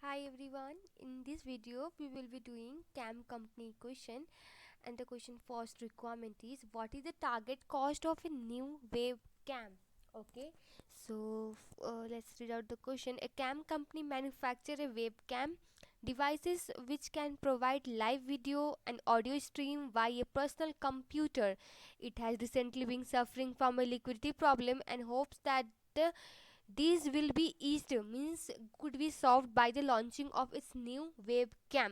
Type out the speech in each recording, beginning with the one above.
Hi everyone, in this video we will be doing CAM company question, and the question first requirement is what is the target cost of a new webcam. Okay, so let's read out the question. A cam company manufacture a webcam devices which can provide live video and audio stream via a personal computer. It has recently been suffering from a liquidity problem and hopes that the these will be eased, means could be solved by the launching of its new webcam.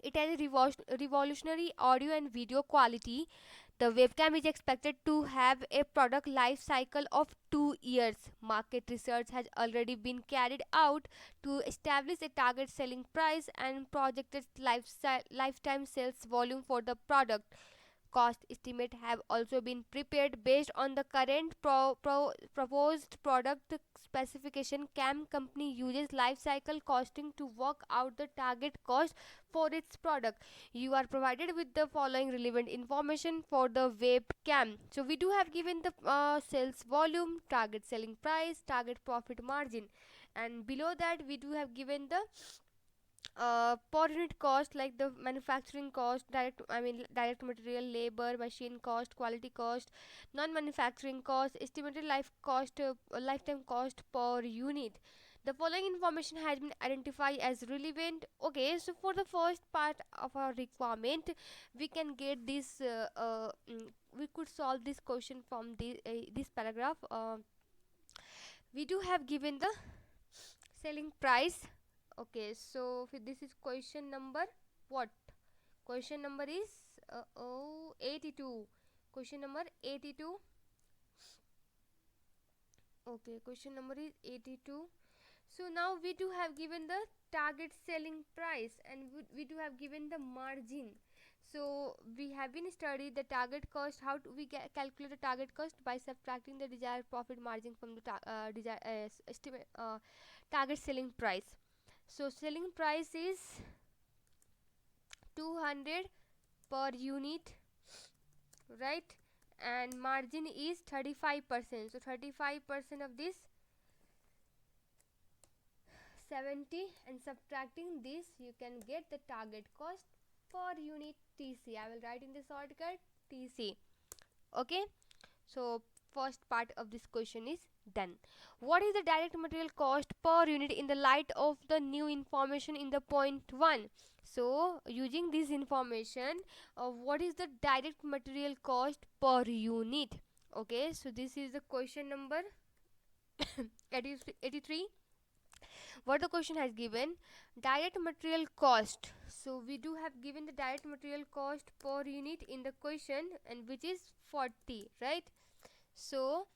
It has a revolutionary audio and video quality. The webcam is expected to have a product life cycle of 2 years. Market research has already been carried out to establish a target selling price and projected lifetime sales volume for the product. Cost estimate have also been prepared based on the current proposed product specification. Cam company uses life cycle costing to work out the target cost for its product. You are provided with the following relevant information for the webcam. So we do have given the sales volume, target selling price, target profit margin, and below that we do have given the per unit cost, like the manufacturing cost, direct material, labor, machine cost, quality cost, non-manufacturing cost, estimated lifetime cost per unit. The following information has been identified as relevant. Okay, so for the first part of our requirement, we can get this we could solve this question from this paragraph. We do have given the selling price. Okay, so this is question number what? Question number is 82. Question number 82. Okay, question number is 82. So now we do have given the target selling price, and we do have given the margin. So we have been studied the target cost. How do we calculate the target cost? By subtracting the desired profit margin from the estimate target selling price. So selling price is 200 per unit, right? And margin is 35%. So 35% of this 70, and subtracting this you can get the target cost per unit TC. I will write in this shortcut TC. Okay, so first part of this question is done. What is the direct material cost per unit in the light of the new information in the point 1? So using this information, what is the direct material cost per unit? Okay, so this is the question number 83. What the question has given, direct material cost. So we do have given the direct material cost per unit in the question, and which is 40, right? So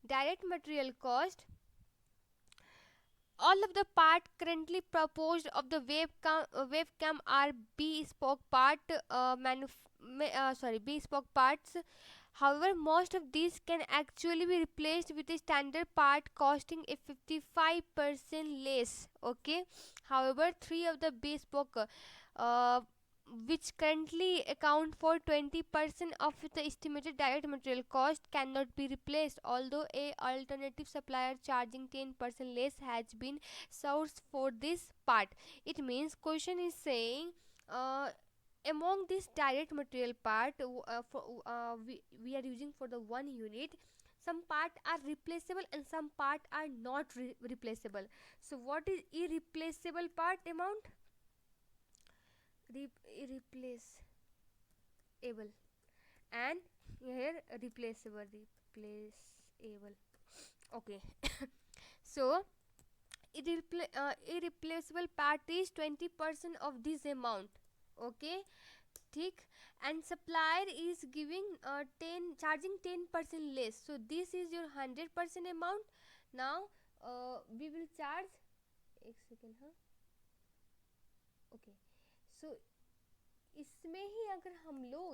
direct material cost, all of the part currently proposed of the webcam are bespoke bespoke parts. However, most of these can actually be replaced with a standard part costing a 55% less. Okay. However, three of the bespoke uh, which currently account for 20% of the estimated direct material cost cannot be replaced, although a alternative supplier charging 10% less has been sourced for this part. It means question is saying, among this direct material part, we are using for the 1 unit, some part are replaceable and some part are not replaceable. So what is irreplaceable part amount? Irreplaceable, and here replaceable. Okay. So irreplaceable part is 20% of this amount. Okay, thick, and supplier is giving 10, charging 10% less. So this is your 100% amount. Now we will charge एक second. हाँ, okay. So इसमें ही अगर हम लोग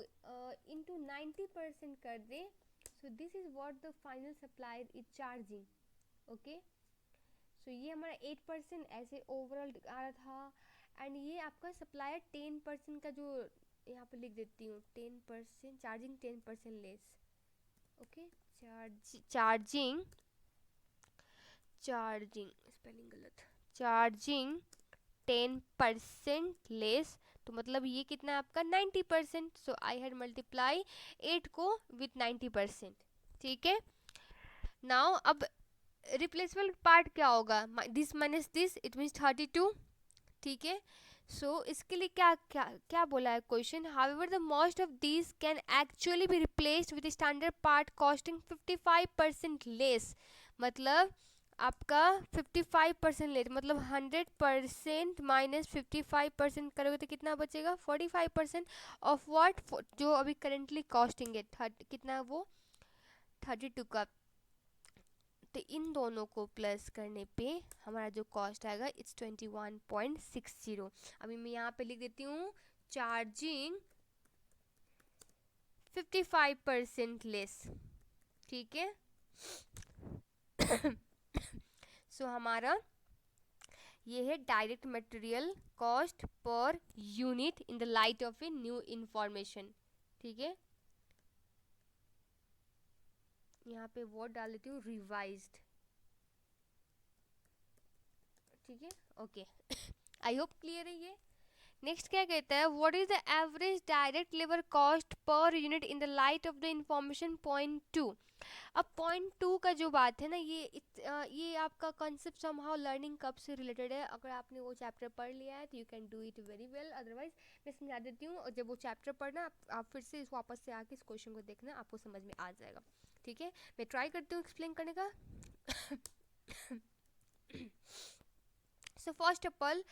into 90% कर दें, so this is what the final supplier is charging. Okay, so ये हमारा 8% ऐसे ओवरऑल आ रहा था, एंड ये आपका सप्लायर 10% का, जो यहाँ पे लिख देती हूँ 10%, charging 10% less. Okay, charging spelling गलत, चार्जिंग 10% लेस, तो मतलब ये कितना है आपका 90%। सो आई हैड मल्टीप्लाई 8 को विथ 90%। ठीक है, नाउ अब रिप्लेसबल पार्ट क्या होगा, this minus this it means 32। ठीक है, सो इसके लिए क्या क्या क्या बोला है question, however the most of these can actually be replaced with standard part costing 55% less. मतलब आपका 55% लेस, मतलब 100% माइनस 55% करोगे तो कितना बचेगा 45% ऑफ व्हाट, जो अभी करेंटली कॉस्टिंग है कितना वो 32 का। तो इन दोनों को प्लस करने पे हमारा जो कॉस्ट आएगा इट्स 21.60। अभी मैं यहाँ पे लिख देती हूँ चार्जिंग 55% लेस। ठीक है, सो हमारा ये है direct material cost per unit in the light of a new information. ठीक है, यहाँ पे वर्ड डाल देती हूँ रिवाइज्ड। ठीक है, ओके, आई होप क्लियर है ये। नेक्स्ट क्या कहता है, what is the average direct labour cost per unit in the light of the information point 2। अब पॉइंट 2 का जो बात है ना, ये आपका कॉन्सेप्ट समहाउ लर्निंग कब से रिलेटेड है। अगर आपने वो चैप्टर पढ़ लिया है तो you can do it very well, otherwise मैं समझा देती हूँ, और जब वो चैप्टर पढ़ना आप फिर से वापस से आके इस क्वेश्चन को देखना, आपको समझ में आ जाएगा। ठीक है, मैं ट्राई करती हूँ एक्सप्लेन करने का। So first of all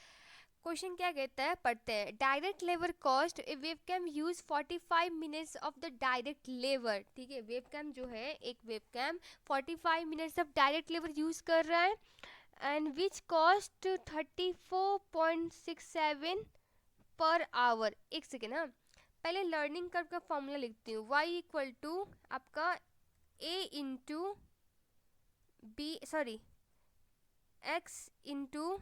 question क्या कहता है, पढ़ते हैं। Direct labour cost, A webcam use 45 minutes of the direct labour. ठीक है, वेबकैम जो है, एक webcam 45 minutes of direct labour use कर रहा है, and which cost 34.67 per hour. एक सेकेंड, हाँ पहले लर्निंग कर्व का फॉर्मूला लिखती हूँ, y इक्वल टू आपका a into B, sorry x into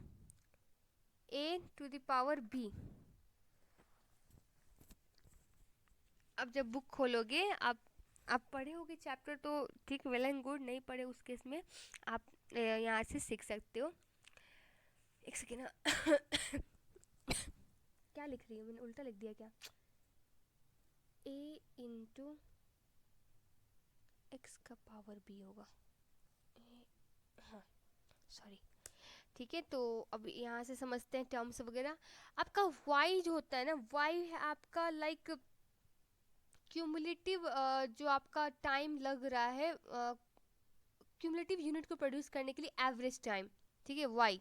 a to the power b। अब जब बुक खोलोगे आप पढ़े होगे चैप्टर तो ठीक, वेल एंड गुड, नहीं पढ़े उस केस में आप यहाँ से सीख सकते हो। एक सेकेंड ना, क्या लिख रही हूँ मैंने, उल्टा लिख दिया क्या, a इंटू एक्स का पावर b होगा, हाँ सॉरी। ठीक है, तो अब यहाँ से समझते हैं टर्म्स वगैरह। आपका y जो होता है ना, y है आपका लाइक क्यूमुलेटिव, जो आपका टाइम लग रहा है क्यूमुलेटिव यूनिट को प्रोड्यूस करने के लिए एवरेज टाइम। ठीक है, y।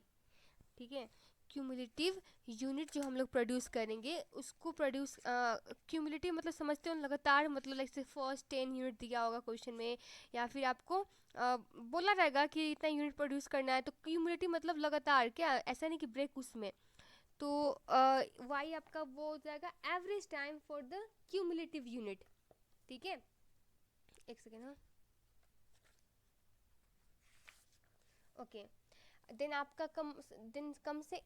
ठीक है, क्यूमुलेटिव यूनिट जो हम लोग प्रोड्यूस करेंगे उसको प्रोड्यूस, क्यूमुलेटिव मतलब समझते हो लगातार, मतलब लाइक से फर्स्ट 10 यूनिट दिया होगा क्वेश्चन में, या फिर आपको बोला रहेगा कि इतना यूनिट प्रोड्यूस करना है, तो क्यूमुलेटिव मतलब लगातार, क्या ऐसा नहीं कि ब्रेक उसमें। तो वाई आपका वो हो जाएगा average time for the cumulative unit. ठीक है, एक सेकेंड, हाँ ओके। देन आपका कम से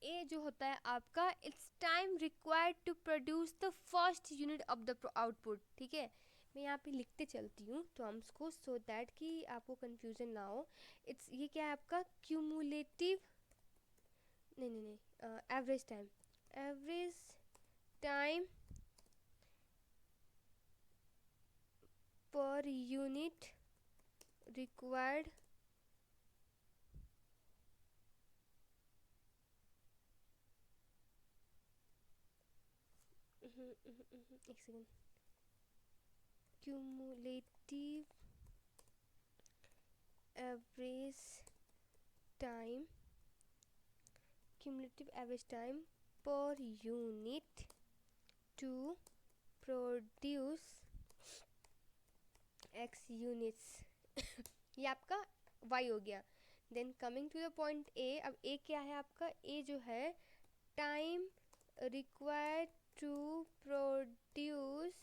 ए जो होता है आपका, it's time required to produce the first unit of the output. ठीक है, मैं यहाँ पे लिखते चलती हूँ टर्म्स को, सो दैट कि आपको कंफ्यूजन ना हो। इट्स ये क्या है आपका क्यूमुलेटिव, नहीं नहीं नहीं, average time, average time per unit required एक second, cumulative average time, cumulative average time per unit to produce x units। ये आपका y हो गया। Then coming to the point a, अब a क्या है आपका, a जो है time required to produce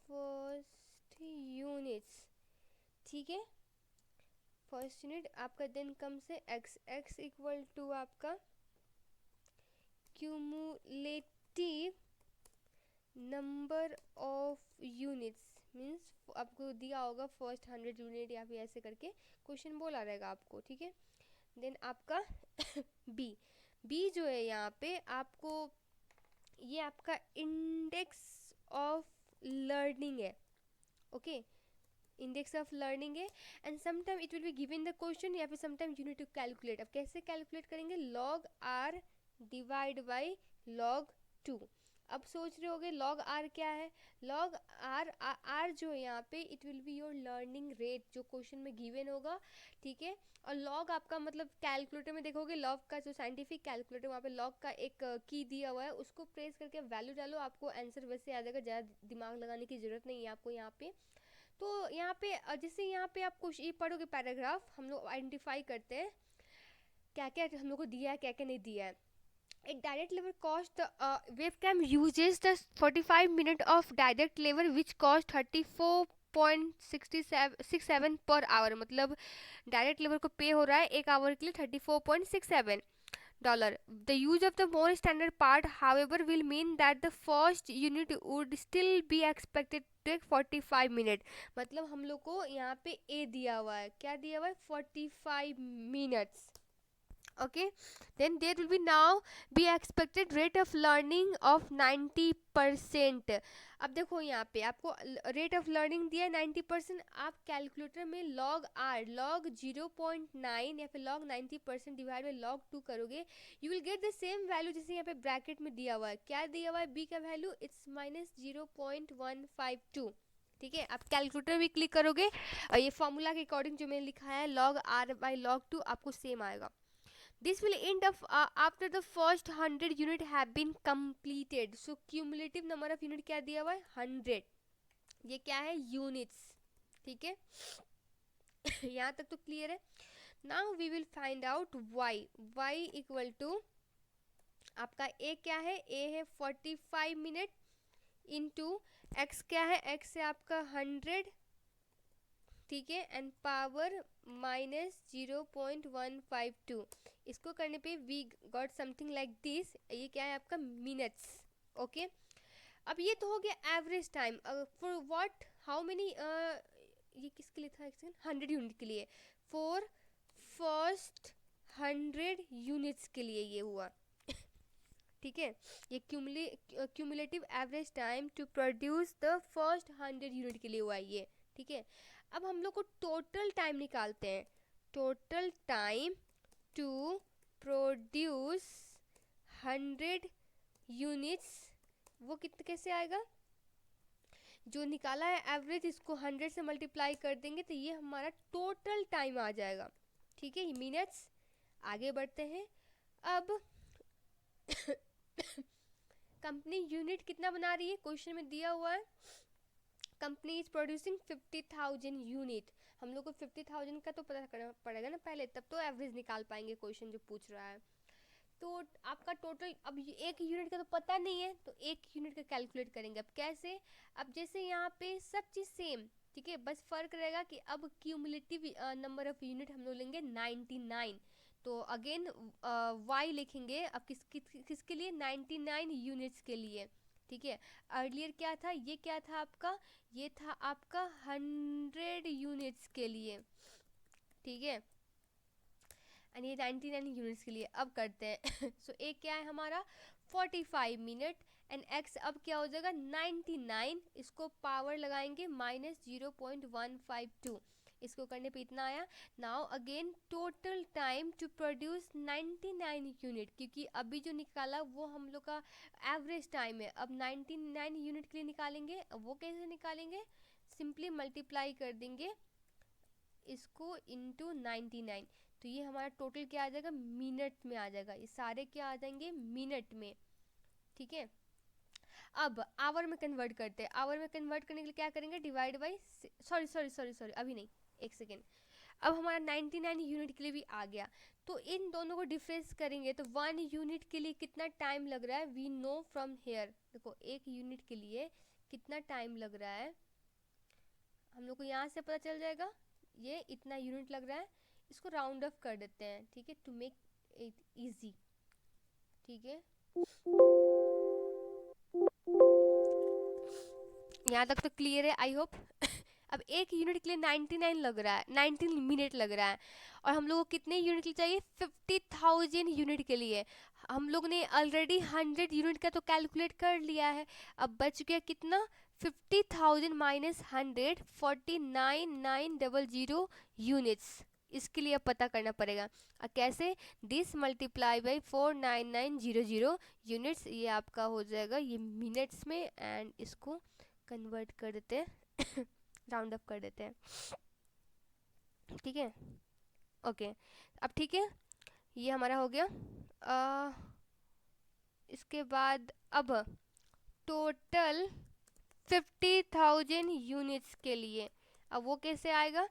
first units. ठीक है, फर्स्ट यूनिट आपका, देन कम से x इक्वल टू आपका cumulative number of units, means आपको दिया होगा फर्स्ट 100 यूनिट या फिर ऐसे करके क्वेश्चन बोला रहेगा आपको। ठीक है, देन आपका बी, बी जो है यहाँ पे आपको, ये आपका इंडेक्स ऑफ लर्निंग है, ओके, इंडेक्स ऑफ लर्निंग है। And sometime it will be given the question, या फिर sometime you need to calculate. अब कैसे कैलकुलेट करेंगे, log R divide by log two. अब सोच रहे होगे लॉग आर क्या है, लॉग आर, आर जो है यहाँ पे it will be your learning rate जो क्वेश्चन में गिवन होगा, ठीक है। और लॉग आपका मतलब कैलकुलेटर में देखोगे, लॉग का जो साइंटिफिक कैलकुलेटर वहाँ पे लॉग का एक की दिया हुआ है, उसको प्रेस करके वैल्यू डालो, आपको आंसर वैसे आ जाएगा, ज़्यादा दिमाग लगाने की ज़रूरत नहीं है आपको यहाँ पे। तो यहाँ पे जैसे यहाँ पे आप कुछ ये पढ़ोगे पैराग्राफ, हम लोग आइडेंटिफाई करते हैं क्या क्या हम लोग को दिया है, क्या क्या नहीं दिया है। At direct level cost, the webcam uses the 45 minute of direct level which cost 34.67 per hour, मतलब डायरेक्ट लेवल को पे हो रहा है एक आवर के लिए $34.67. The use of the more standard part, however, will mean that the first unit would still be expected to take 45 minute. मतलब हम लोग को यहाँ पे ए दिया हुआ है, क्या दिया हुआ है, 45 minutes. Okay, then there will be now be expected rate of learning of 90%. अब देखो यहाँ पे आपको रेट ऑफ लर्निंग दिया है 90%, आप कैलकुलेटर में लॉग आर, लॉग 0.9 या फिर लॉग 90% डिवाइड बाई लॉग 2 करोगे, you will get the same value जैसे यहाँ पे ब्रैकेट में दिया हुआ है। क्या दिया हुआ है, बी का वैल्यू इट्स -0.152, ठीक है। आप कैलकुलेटर भी क्लिक करोगे और ये फॉर्मूला के अकॉर्डिंग जो मैंने लिखा है लॉग आर बाई लॉग 2 आपको सेम आएगा। This will end up after the first 100 unit have been completed. So cumulative number of unit क्या दिया हुआ है, 100, ये क्या है, units, ठीक है। यहाँ तक तो क्लियर है। Now we will find out y, y equal to आपका a क्या है, a है 45 मिनट इंटू x क्या है, x है आपका 100, ठीक है, एंड पावर -0.152। इसको करने पे we got something like this, ये क्या है आपका मिनट्स, ओके। अब ये तो हो गया average time for what, how many, ये किसके लिए था, 100 यूनिट के लिए, फॉर फर्स्ट 100 यूनिट्स के लिए ये हुआ, ठीक है। ये cumulative average time to produce the first 100 unit के लिए हुआ ये, ठीक है। अब हम लोग को टोटल टाइम निकालते हैं, total time to produce 100 units, वो कितने कैसे आएगा, जो निकाला है एवरेज इसको 100 से मल्टीप्लाई कर देंगे तो ये हमारा टोटल टाइम आ जाएगा, ठीक है, मिनट्स। आगे बढ़ते हैं। अब कंपनी यूनिट कितना बना रही है, क्वेश्चन में दिया हुआ है कंपनी इज प्रोड्यूसिंग 50,000 यूनिट। हम लोग को 50,000 का तो पता करना पड़ेगा ना पहले, तब तो एवरेज निकाल पाएंगे क्वेश्चन जो पूछ रहा है। तो आपका टोटल, अब एक यूनिट का तो पता नहीं है तो एक यूनिट का कैलकुलेट करेंगे। अब कैसे, अब जैसे यहाँ पे सब चीज़ सेम, ठीक है, बस फर्क रहेगा कि अब क्यूमुलेटिव नंबर ऑफ यूनिट हम लोग लेंगे 99, तो अगेन वाई लिखेंगे अब किसके लिए, 99 यूनिट्स के लिए, ठीक है। अर्लियर क्या था, ये क्या था आपका, ये था आपका 100 यूनिट्स के लिए, ठीक है, एंड ये 99 यूनिट्स के लिए। अब करते हैं सो एक क्या है हमारा 45 मिनट एंड x अब क्या हो जाएगा 99, इसको पावर लगाएंगे -0.152, इसको करने पे इतना आया। Now again total time to produce 99 unit, क्योंकि अभी जो निकाला वो हम लोग का एवरेज टाइम है। अब 99 यूनिट के लिए निकालेंगे, अब वो कैसे निकालेंगे, सिंपली मल्टीप्लाई कर देंगे इसको इंटू 99, तो ये हमारा टोटल क्या आ जाएगा, मिनट में आ जाएगा, ये सारे क्या आ जाएंगे मिनट में, ठीक है। अब आवर में कन्वर्ट करते हैं, आवर में कन्वर्ट करने के लिए क्या करेंगे, डिवाइड बाई, सॉरी अभी नहीं, एक सेकेंड। अब हमारा 99 यूनिट के लिए भी आ गया, तो इन दोनों को डिफरेंस करेंगे तो 1 यूनिट के लिए कितना टाइम लग रहा है, वी नो फ्रॉम हेयर। देखो एक यूनिट के लिए कितना टाइम लग रहा है हम लोग को यहाँ से पता चल जाएगा, ये इतना यूनिट लग रहा है, इसको राउंड ऑफ कर देते हैं, ठीक है, टू मेक इट इजी, ठीक है। यहाँ तक तो क्लियर है आई होप। अब एक यूनिट के लिए 99 लग रहा है, 19 मिनट लग रहा है, और हम लोग को कितने यूनिट के लिए चाहिए, 50,000 यूनिट के लिए। हम लोग ने ऑलरेडी 100 यूनिट का तो कैलकुलेट कर लिया है। अब बच गया कितना, 50,000 माइनस 100, 49,900 यूनिट्स। इसके लिए अब पता करना पड़ेगा। कैसे, दिस मल्टीप्लाई बाई 49900 यूनिट्स, ये आपका हो जाएगा ये मिनट्स में, एंड इसको कन्वर्ट कर देते हैं राउंड अप कर देते हैं, ठीक है। ओके, अब ठीक है, ये हमारा हो गया। इसके बाद अब टोटल 50,000 यूनिट्स के लिए, अब वो कैसे आएगा,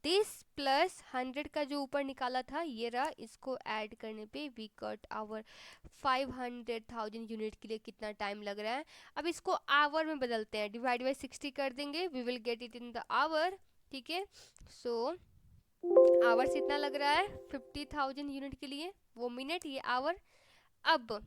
दिस प्लस 100 का जो ऊपर निकाला था ये रहा, इसको ऐड करने पे वी गॉट आवर 500,000 यूनिट के लिए कितना टाइम लग रहा है। अब इसको आवर में बदलते हैं, डिवाइड बाई 60 कर देंगे, we will get it in the hour, ठीक है। सो आवर्स इतना लग रहा है 50,000 यूनिट के लिए, वो मिनट, ये आवर। अब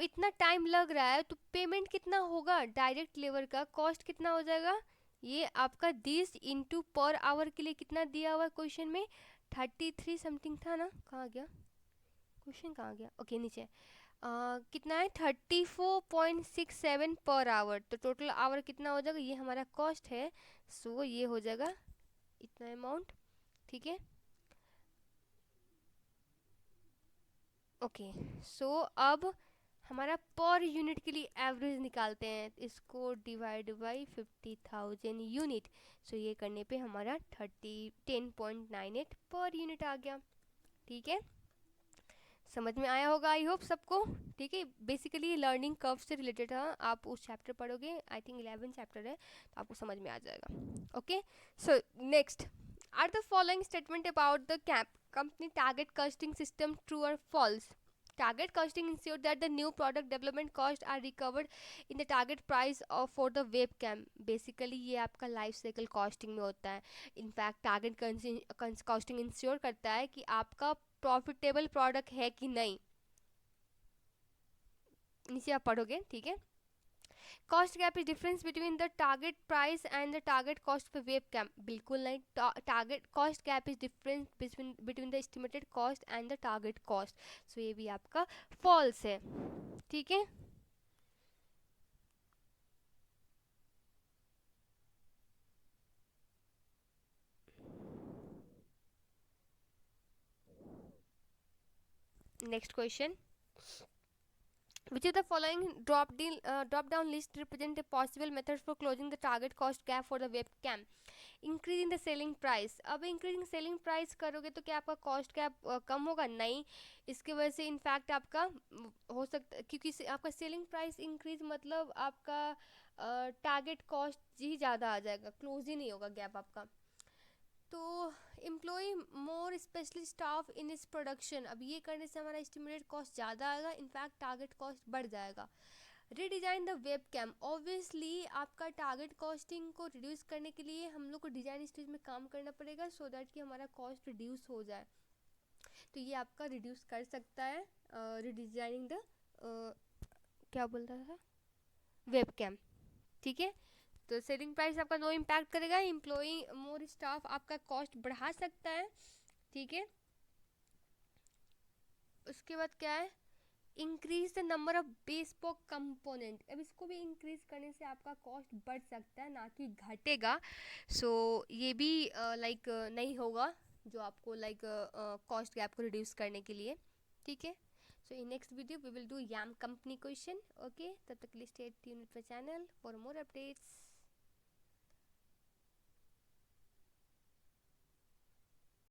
इतना टाइम लग रहा है तो पेमेंट कितना होगा, डायरेक्ट लेबर का कॉस्ट कितना हो जाएगा, ये आपका 10 इंटू पर आवर के लिए कितना दिया हुआ क्वेश्चन में, 33 समथिंग था ना, कहाँ गया क्वेश्चन, कहाँ गया, ओके नीचे। कितना है, 34.67 पर आवर, तो टोटल आवर कितना हो जाएगा, ये हमारा कॉस्ट है। सो ये हो जाएगा इतना अमाउंट, ठीक है। ओके, सो अब हमारा पर यूनिट के लिए एवरेज निकालते हैं, इसको डिवाइड बाई 50,000 यूनिट। सो ये करने पे हमारा 10.98 पर यूनिट आ गया, ठीक है। समझ में आया होगा आई होप सबको, ठीक है। बेसिकली ये लर्निंग कर्व से रिलेटेड है, आप उस चैप्टर पढ़ोगे, आई थिंक 11 चैप्टर है, तो आपको समझ में आ जाएगा। Okay, so next, are the following statement about the company target costing system true or false? Target costing ensures that the new product development costs are recovered in the target price of for the webcam. Basically ये आपका life cycle costing में होता है। In fact target costing ensure करता है कि आपका profitable product है कि नहीं, नीचे आप पढ़ोगे, ठीक है। Cost gap is difference between the target price and the target cost पे वेब कैम, बिल्कुल नहीं। Target cost gap is difference between the estimated cost and the target cost. So ये भी आपका फॉल्स है, ठीक है। Next question, which of the following drop down list represent a possible method for closing the target cost gap for the webcam? Increasing the selling price, अब increasing selling price करोगे तो क्या आपका कॉस्ट गैप कम होगा, नहीं। इसके वजह से इनफैक्ट आपका हो सकता, क्योंकि आपका सेलिंग प्राइस इंक्रीज मतलब आपका टारगेट कॉस्ट ही ज़्यादा आ जाएगा, क्लोज ही नहीं होगा गैप आपका। तो एम्प्लॉय मोर स्पेशली स्टाफ इन इस प्रोडक्शन, अब ये करने से हमारा एस्टिमेटेड कॉस्ट ज़्यादा आएगा, इनफैक्ट टारगेट कॉस्ट बढ़ जाएगा। Redesign the web cam, obviously आपका टारगेट कॉस्टिंग को रिड्यूस करने के लिए हम लोग को डिज़ाइन स्टेज में काम करना पड़ेगा, सो दैट कि हमारा कॉस्ट रिड्यूस हो जाए। तो ये आपका रिड्यूस कर सकता है रीडिज़ाइनिंग द क्या बोल रहा था, वेब कैम, ठीक है। तो सेलिंग प्राइस आपका नो इम्पैक्ट करेगा, एम्प्लॉई मोर स्टाफ आपका कॉस्ट बढ़ा सकता है, ठीक है। उसके बाद क्या है, increase the number of bespoke component, अब इसको भी इंक्रीज करने से आपका कॉस्ट बढ़ सकता है, ना कि घटेगा। सो ये भी लाइक नहीं होगा जो आपको लाइक कॉस्ट गैप को रिड्यूस करने के लिए, ठीक है। So in next video we will do yam company question, okay. तब तक के लिए stay tuned with my channel for more updates.